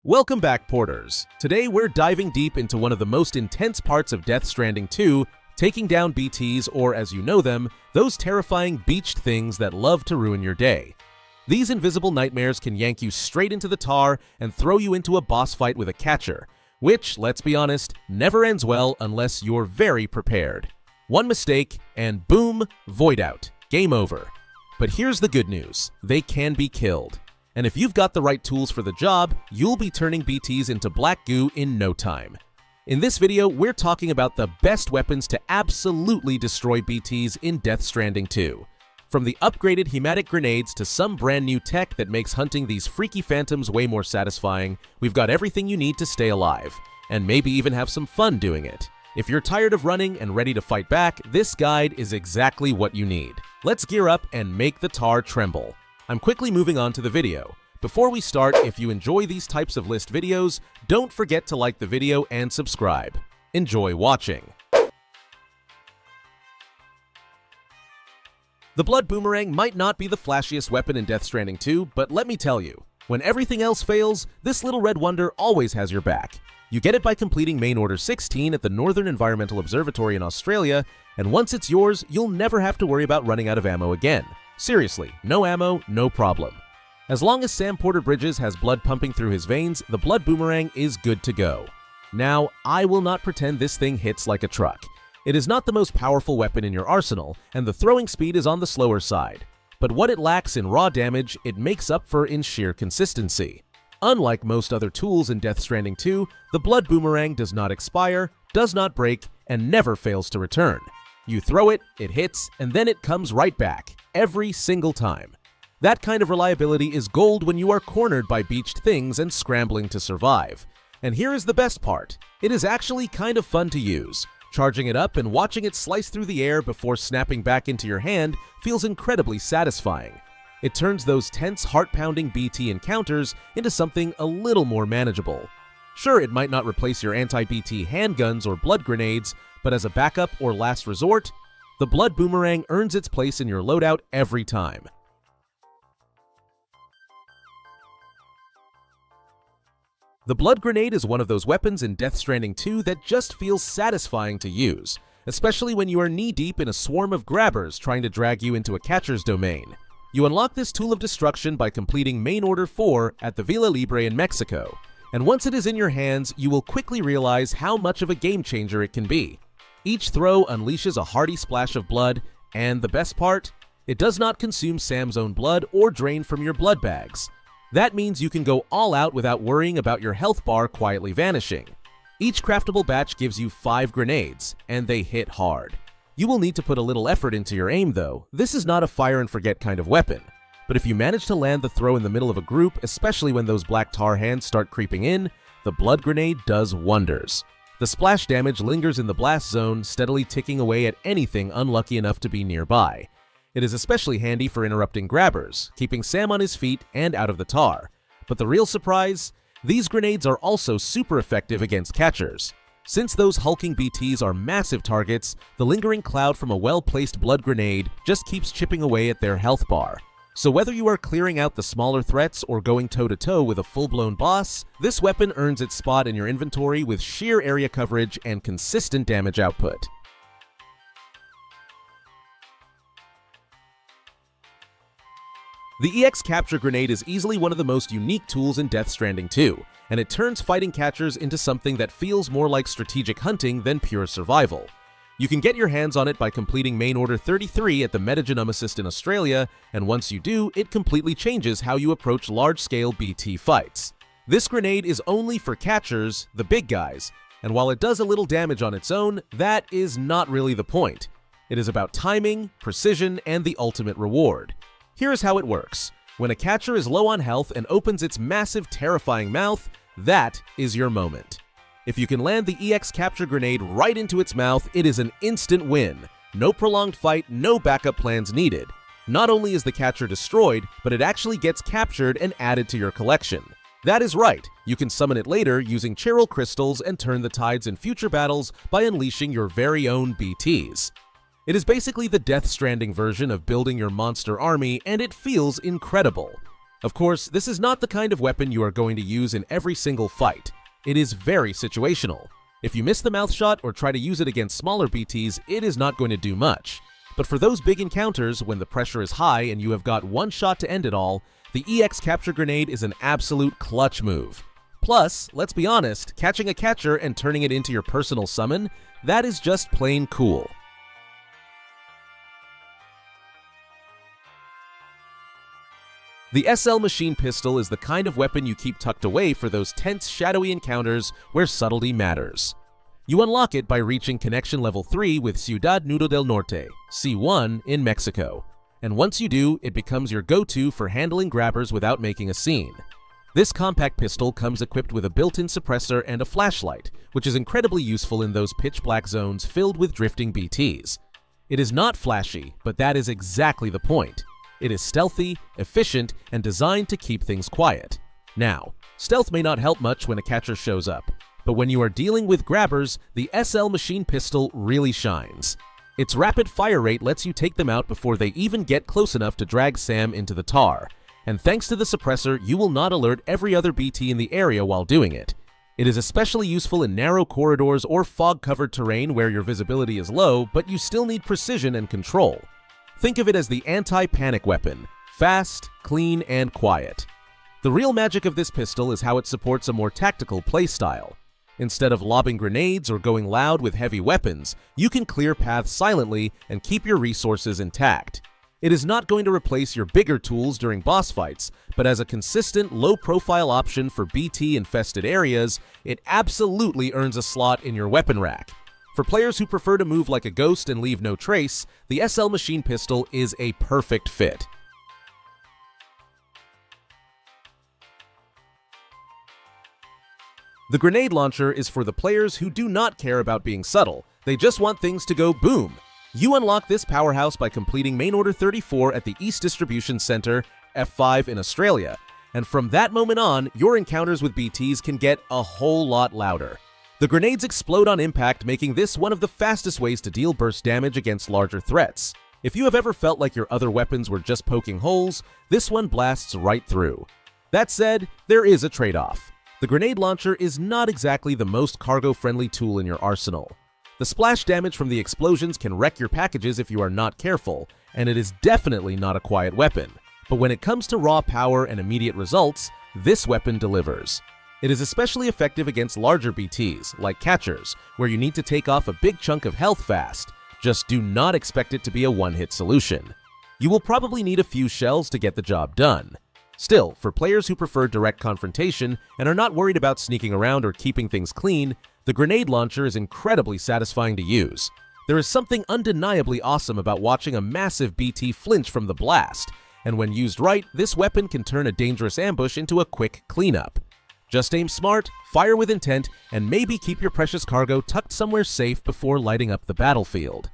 Welcome back, Porters. Today we're diving deep into one of the most intense parts of Death Stranding 2, taking down BTs, or as you know them, those terrifying beached things that love to ruin your day. These invisible nightmares can yank you straight into the tar and throw you into a boss fight with a catcher, which, let's be honest, never ends well unless you're very prepared. One mistake, and boom, void out. Game over. But here's the good news. They can be killed. And if you've got the right tools for the job, you'll be turning BTs into black goo in no time. In this video, we're talking about the best weapons to absolutely destroy BTs in Death Stranding 2. From the upgraded hematic grenades to some brand new tech that makes hunting these freaky phantoms way more satisfying, we've got everything you need to stay alive, and maybe even have some fun doing it. If you're tired of running and ready to fight back, this guide is exactly what you need. Let's gear up and make the tar tremble. I'm quickly moving on to the video. Before we start, if you enjoy these types of list videos, don't forget to like the video and subscribe. Enjoy watching. The Blood Boomerang might not be the flashiest weapon in Death Stranding 2, but let me tell you, when everything else fails, this little red wonder always has your back. You get it by completing Main Order 16 at the Northern Environmental Observatory in Australia, and once it's yours, you'll never have to worry about running out of ammo again. Seriously, no ammo, no problem. As long as Sam Porter Bridges has blood pumping through his veins, the Blood Boomerang is good to go. Now, I will not pretend this thing hits like a truck. It is not the most powerful weapon in your arsenal, and the throwing speed is on the slower side. But what it lacks in raw damage, it makes up for in sheer consistency. Unlike most other tools in Death Stranding 2, the Blood Boomerang does not expire, does not break, and never fails to return. You throw it, it hits, and then it comes right back, every single time. That kind of reliability is gold when you are cornered by beached things and scrambling to survive. And here is the best part. It is actually kind of fun to use. Charging it up and watching it slice through the air before snapping back into your hand feels incredibly satisfying. It turns those tense, heart-pounding BT encounters into something a little more manageable. Sure, it might not replace your anti-BT handguns or blood grenades, but as a backup or last resort, the Blood Boomerang earns its place in your loadout every time. The Blood Grenade is one of those weapons in Death Stranding 2 that just feels satisfying to use, especially when you are knee-deep in a swarm of grabbers trying to drag you into a catcher's domain. You unlock this tool of destruction by completing Main Order 4 at the Villa Libre in Mexico, and once it is in your hands, you will quickly realize how much of a game-changer it can be. Each throw unleashes a hearty splash of blood, and the best part? It does not consume Sam's own blood or drain from your blood bags. That means you can go all out without worrying about your health bar quietly vanishing. Each craftable batch gives you 5 grenades, and they hit hard. You will need to put a little effort into your aim though. This is not a fire and forget kind of weapon. But if you manage to land the throw in the middle of a group, especially when those black tar hands start creeping in, the Blood Grenade does wonders. The splash damage lingers in the blast zone, steadily ticking away at anything unlucky enough to be nearby. It is especially handy for interrupting grabbers, keeping Sam on his feet and out of the tar. But the real surprise? These grenades are also super effective against catchers. Since those hulking BTs are massive targets, the lingering cloud from a well-placed blood grenade just keeps chipping away at their health bar. So whether you are clearing out the smaller threats or going toe-to-toe with a full-blown boss, this weapon earns its spot in your inventory with sheer area coverage and consistent damage output. The EX Capture Grenade is easily one of the most unique tools in Death Stranding 2, and it turns fighting catchers into something that feels more like strategic hunting than pure survival. You can get your hands on it by completing Main Order 33 at the Metagenomicist in Australia, and once you do, it completely changes how you approach large-scale BT fights. This grenade is only for catchers, the big guys, and while it does a little damage on its own, that is not really the point. It is about timing, precision, and the ultimate reward. Here is how it works. When a catcher is low on health and opens its massive, terrifying mouth, that is your moment. If you can land the EX Capture Grenade right into its mouth, it is an instant win. No prolonged fight, no backup plans needed. Not only is the catcher destroyed, but it actually gets captured and added to your collection. That is right, you can summon it later using Chiral Crystals and turn the tides in future battles by unleashing your very own BTs. It is basically the Death Stranding version of building your monster army, and it feels incredible. Of course, this is not the kind of weapon you are going to use in every single fight. It is very situational. If you miss the mouth shot or try to use it against smaller BTs, it is not going to do much. But for those big encounters, when the pressure is high and you have got one shot to end it all, the EX Capture Grenade is an absolute clutch move. Plus, let's be honest, catching a catcher and turning it into your personal summon, that is just plain cool. The SL Machine Pistol is the kind of weapon you keep tucked away for those tense, shadowy encounters where subtlety matters. You unlock it by reaching Connection Level 3 with Ciudad Nudo del Norte, C1, in Mexico. And once you do, it becomes your go-to for handling grabbers without making a scene. This compact pistol comes equipped with a built-in suppressor and a flashlight, which is incredibly useful in those pitch-black zones filled with drifting BTs. It is not flashy, but that is exactly the point. It is stealthy, efficient, and designed to keep things quiet. Now, stealth may not help much when a catcher shows up, but when you are dealing with grabbers, the SL Machine Pistol really shines. Its rapid fire rate lets you take them out before they even get close enough to drag Sam into the tar, and thanks to the suppressor, you will not alert every other BT in the area while doing it. It is especially useful in narrow corridors or fog-covered terrain where your visibility is low, but you still need precision and control. Think of it as the anti-panic weapon, fast, clean, and quiet. The real magic of this pistol is how it supports a more tactical playstyle. Instead of lobbing grenades or going loud with heavy weapons, you can clear paths silently and keep your resources intact. It is not going to replace your bigger tools during boss fights, but as a consistent, low-profile option for BT-infested areas, it absolutely earns a slot in your weapon rack. For players who prefer to move like a ghost and leave no trace, the SL Machine Pistol is a perfect fit. The grenade launcher is for the players who do not care about being subtle, they just want things to go boom. You unlock this powerhouse by completing Main Order 34 at the East Distribution Center, F5 in Australia, and from that moment on, your encounters with BTs can get a whole lot louder. The grenades explode on impact, making this one of the fastest ways to deal burst damage against larger threats. If you have ever felt like your other weapons were just poking holes, this one blasts right through. That said, there is a trade-off. The grenade launcher is not exactly the most cargo-friendly tool in your arsenal. The splash damage from the explosions can wreck your packages if you are not careful, and it is definitely not a quiet weapon. But when it comes to raw power and immediate results, this weapon delivers. It is especially effective against larger BTs, like catchers, where you need to take off a big chunk of health fast. Just do not expect it to be a one-hit solution. You will probably need a few shells to get the job done. Still, for players who prefer direct confrontation and are not worried about sneaking around or keeping things clean, the grenade launcher is incredibly satisfying to use. There is something undeniably awesome about watching a massive BT flinch from the blast, and when used right, this weapon can turn a dangerous ambush into a quick cleanup. Just aim smart, fire with intent, and maybe keep your precious cargo tucked somewhere safe before lighting up the battlefield.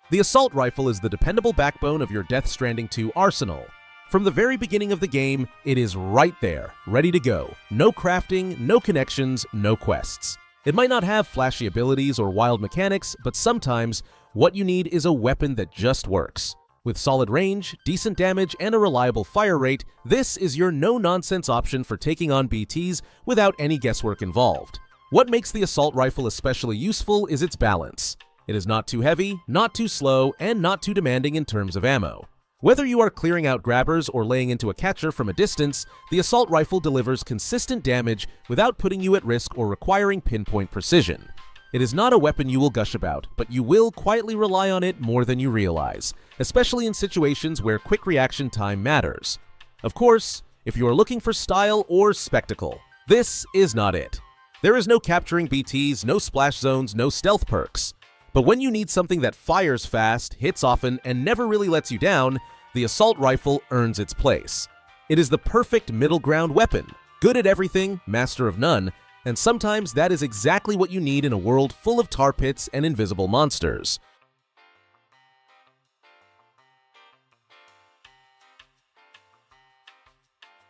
The assault rifle is the dependable backbone of your Death Stranding 2 arsenal. From the very beginning of the game, it is right there, ready to go. No crafting, no connections, no quests. It might not have flashy abilities or wild mechanics, but sometimes what you need is a weapon that just works. With solid range, decent damage, and a reliable fire rate, this is your no-nonsense option for taking on BTs without any guesswork involved. What makes the assault rifle especially useful is its balance. It is not too heavy, not too slow, and not too demanding in terms of ammo. Whether you are clearing out grabbers or laying into a catcher from a distance, the assault rifle delivers consistent damage without putting you at risk or requiring pinpoint precision. It is not a weapon you will gush about, but you will quietly rely on it more than you realize, especially in situations where quick reaction time matters. Of course, if you are looking for style or spectacle, this is not it. There is no capturing BTs, no splash zones, no stealth perks. But when you need something that fires fast, hits often, and never really lets you down, the assault rifle earns its place. It is the perfect middle ground weapon, good at everything, master of none, and sometimes that is exactly what you need in a world full of tar pits and invisible monsters.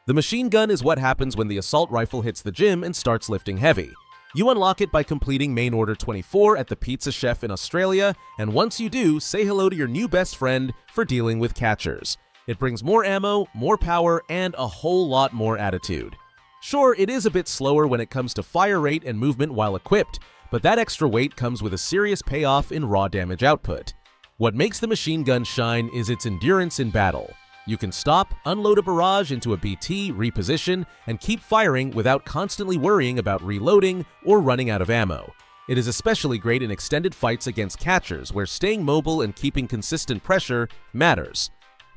The machine gun is what happens when the assault rifle hits the gym and starts lifting heavy. You unlock it by completing main order 24 at the Pizza Chef in Australia, and once you do, say hello to your new best friend for dealing with catchers. It brings more ammo, more power, and a whole lot more attitude. Sure, it is a bit slower when it comes to fire rate and movement while equipped, but that extra weight comes with a serious payoff in raw damage output. What makes the machine gun shine is its endurance in battle. You can stop, unload a barrage into a BT, reposition, and keep firing without constantly worrying about reloading or running out of ammo. It is especially great in extended fights against catchers, where staying mobile and keeping consistent pressure matters.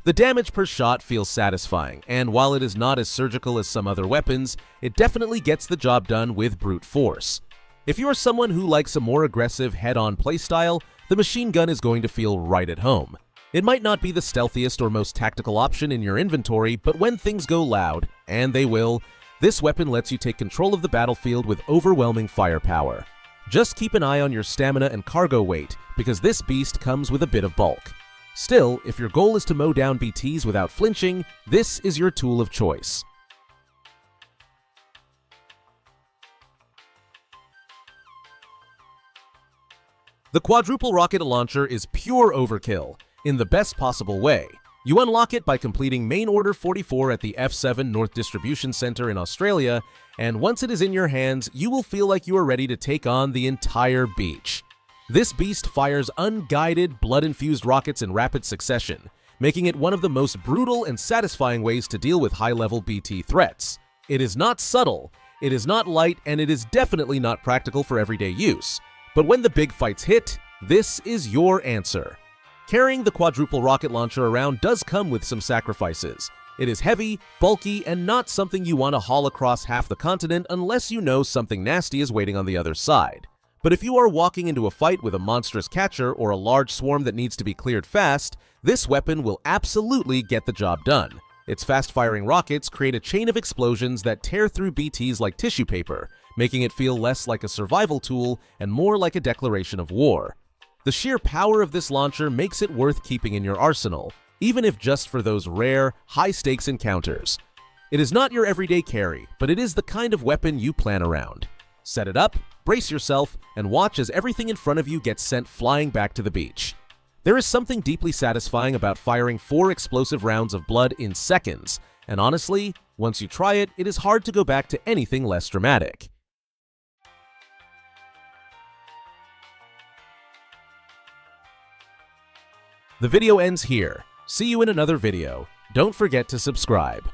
The damage per shot feels satisfying, and while it is not as surgical as some other weapons, it definitely gets the job done with brute force. If you are someone who likes a more aggressive head-on playstyle, the machine gun is going to feel right at home. It might not be the stealthiest or most tactical option in your inventory, but when things go loud, and they will, this weapon lets you take control of the battlefield with overwhelming firepower. Just keep an eye on your stamina and cargo weight, because this beast comes with a bit of bulk. Still, if your goal is to mow down BTs without flinching, this is your tool of choice. The quadruple rocket launcher is pure overkill, in the best possible way. You unlock it by completing main order 44 at the F7 North Distribution Center in Australia, and once it is in your hands, you will feel like you are ready to take on the entire beach. This beast fires unguided, blood-infused rockets in rapid succession, making it one of the most brutal and satisfying ways to deal with high-level BT threats. It is not subtle, it is not light, and it is definitely not practical for everyday use. But when the big fights hit, this is your answer. Carrying the quadruple rocket launcher around does come with some sacrifices. It is heavy, bulky, and not something you want to haul across half the continent unless you know something nasty is waiting on the other side. But if you are walking into a fight with a monstrous catcher or a large swarm that needs to be cleared fast, this weapon will absolutely get the job done. Its fast-firing rockets create a chain of explosions that tear through BTs like tissue paper, making it feel less like a survival tool and more like a declaration of war. The sheer power of this launcher makes it worth keeping in your arsenal, even if just for those rare, high-stakes encounters. It is not your everyday carry, but it is the kind of weapon you plan around. Set it up, brace yourself, and watch as everything in front of you gets sent flying back to the beach. There is something deeply satisfying about firing 4 explosive rounds of blood in seconds, and honestly, once you try it, it is hard to go back to anything less dramatic. The video ends here. See you in another video. Don't forget to subscribe.